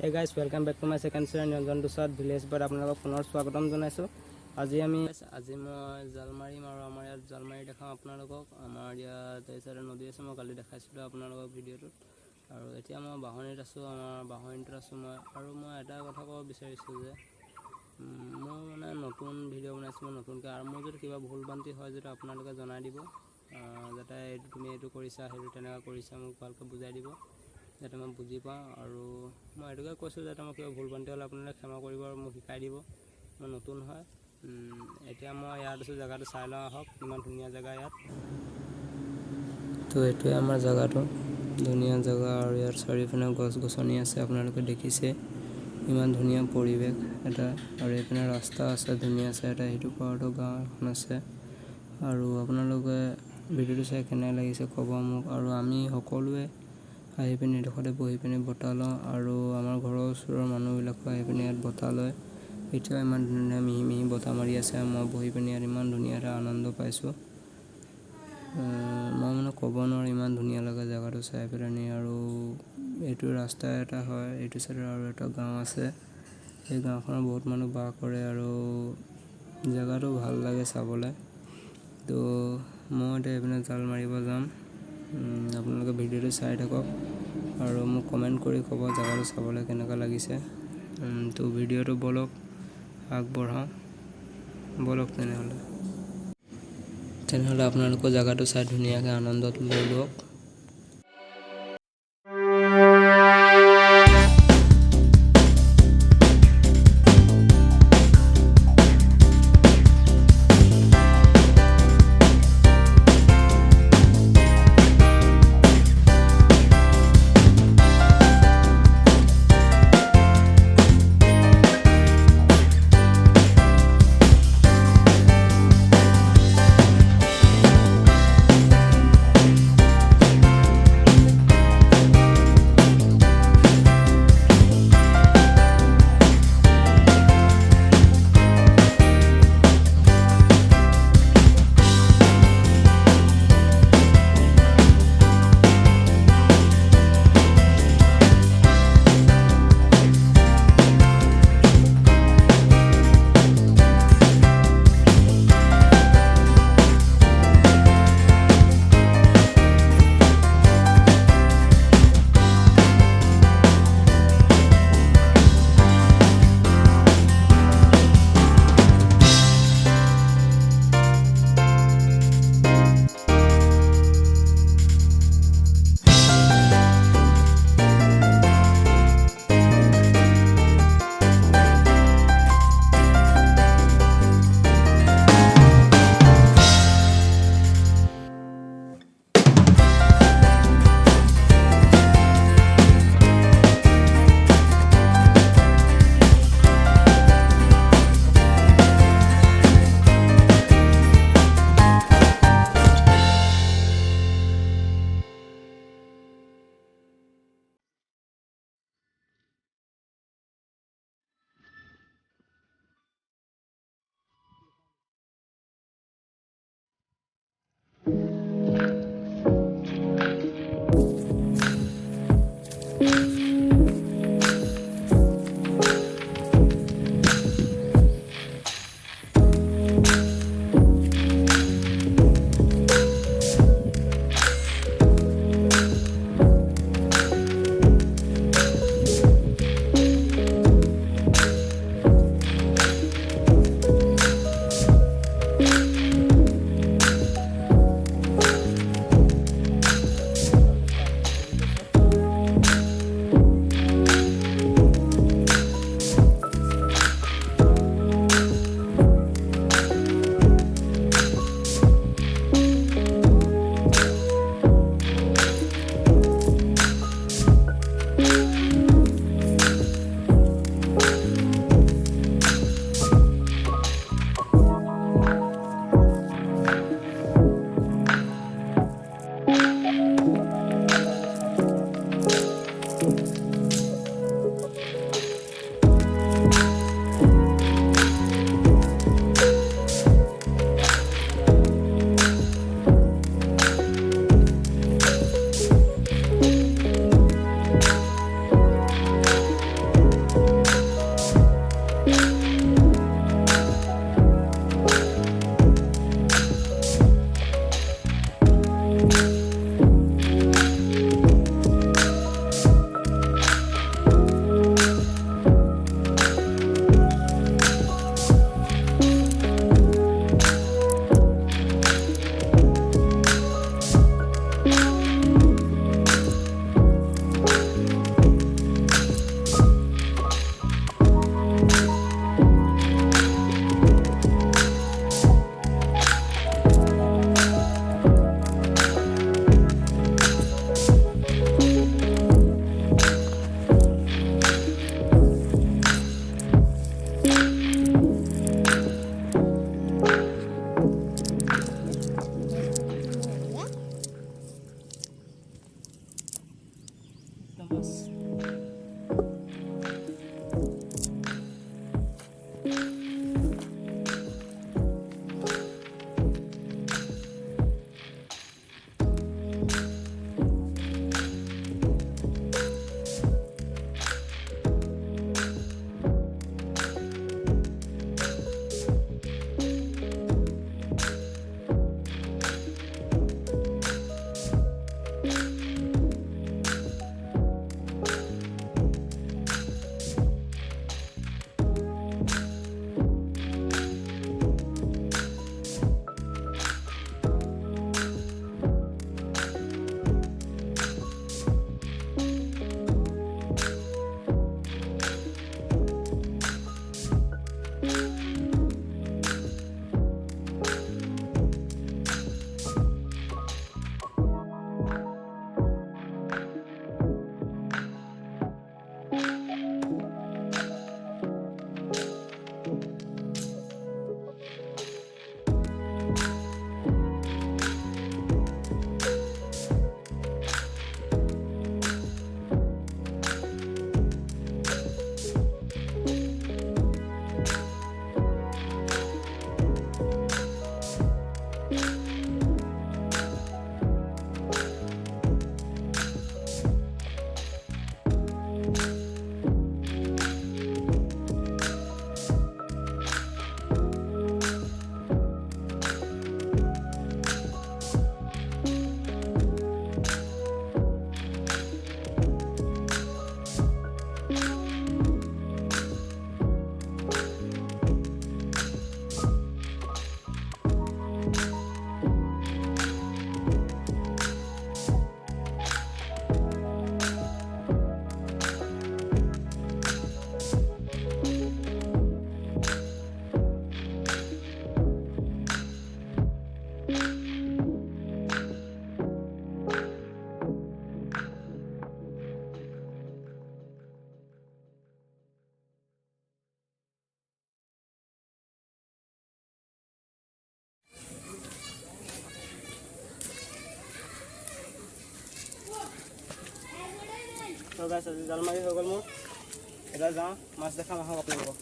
Hey guys, welcome back to my second channel Nironjon village but আপোনালোকক পুনৰ স্বাগতম জনাইছো। আজি মই জাল মাৰিম আৰু আমাৰ ইয়াত জাল মাৰি দেখাম আপোনালোকক। আমাৰ ইয়াত এচাৰে নদী আছে, মই কালি দেখাইছিলো আপোনালোকক ভিডিঅ'টোত। আৰু এতিয়া মই বাহনীত আছো, আমাৰ বাহনীত আছো মই। আৰু মই এটা কথা ক'ব বিচাৰিছো যে মই মানে নতুন ভিডিঅ' বনাইছো, মই নতুনকৈ। আৰু মোৰ যদি কিবা ভুল ভ্ৰান্তি হয় যদি আপোনালোকে জনাই দিব, যাতে তুমি এইটো কৰিছা সেইটো তেনেকুৱা কৰিছা, মোক ভালকৈ বুজাই দিব যাতে মই বুজি পাওঁ। আৰু মই এইটোকে কৈছোঁ যাতে মই কিবা ভুল ভ্ৰান্তি হ'লে আপোনালোকে ক্ষমা কৰিব আৰু মোক শিকাই দিব, মই নতুন হয়। এতিয়া মই ইয়াত আছোঁ, জেগাটো চাই লওঁ আহক, ইমান ধুনীয়া জেগা ইয়াত। তো এইটোৱে আমাৰ জেগাটো, ধুনীয়া জেগা। আৰু ইয়াত চাৰিওফালে গছ গছনি আছে, আপোনালোকে দেখিছে ইমান ধুনীয়া পৰিৱেশ এটা। আৰু এইপিনে ৰাস্তা আছে, ধুনীয়া আছে এটা। সেইটো পাৰতো গাঁও এখন আছে। আৰু আপোনালোকে ভিডিঅ'টো চাই কেনে লাগিছে ক'ব মোক। আৰু আমি সকলোৱে আহি পিনি এডোখৰতে বহি পিনি বতাহ লওঁ। আৰু আমাৰ ঘৰৰ ওচৰৰ মানুহবিলাকো আহি পিনি ইয়াত বতাহ লয়। এতিয়াও ইমান ধুনীয়া মিহি মিহি বতাহ মাৰি আছে, মই বহি পিনি ইয়াত ইমান ধুনীয়া এটা আনন্দ পাইছোঁ। মই মানে ক'ব নোৱাৰোঁ, ইমান ধুনীয়া লাগে জেগাটো চাই পেলাইনি। আৰু এইটো ৰাস্তা এটা হয়, এইটো চাইডৰ আৰু এটা গাঁও আছে। সেই গাঁওখনত বহুত মানুহ বাস কৰে আৰু জেগাটো ভাল লাগে চাবলৈ। তো মই এতিয়া এইপিনে জাল মাৰিব যাম। আপোনালোকে ভিডিঅ'টো চাই থাকক আৰু মোক কমেণ্ট কৰি ক'ব জেগাটো চাবলৈ কেনেকুৱা লাগিছে। তো ভিডিঅ'টো ব'লক আগবঢ়াওঁ, ব'লক তেনেহ'লে আপোনালোকৰ জেগাটো চাই ধুনীয়াকৈ আনন্দত লৈ লওক। গাইছ আজি জাল মাৰি হৈ গ'ল মোৰ এতিয়া যাওঁ মাছ দেখাম আহক আপোনালোকক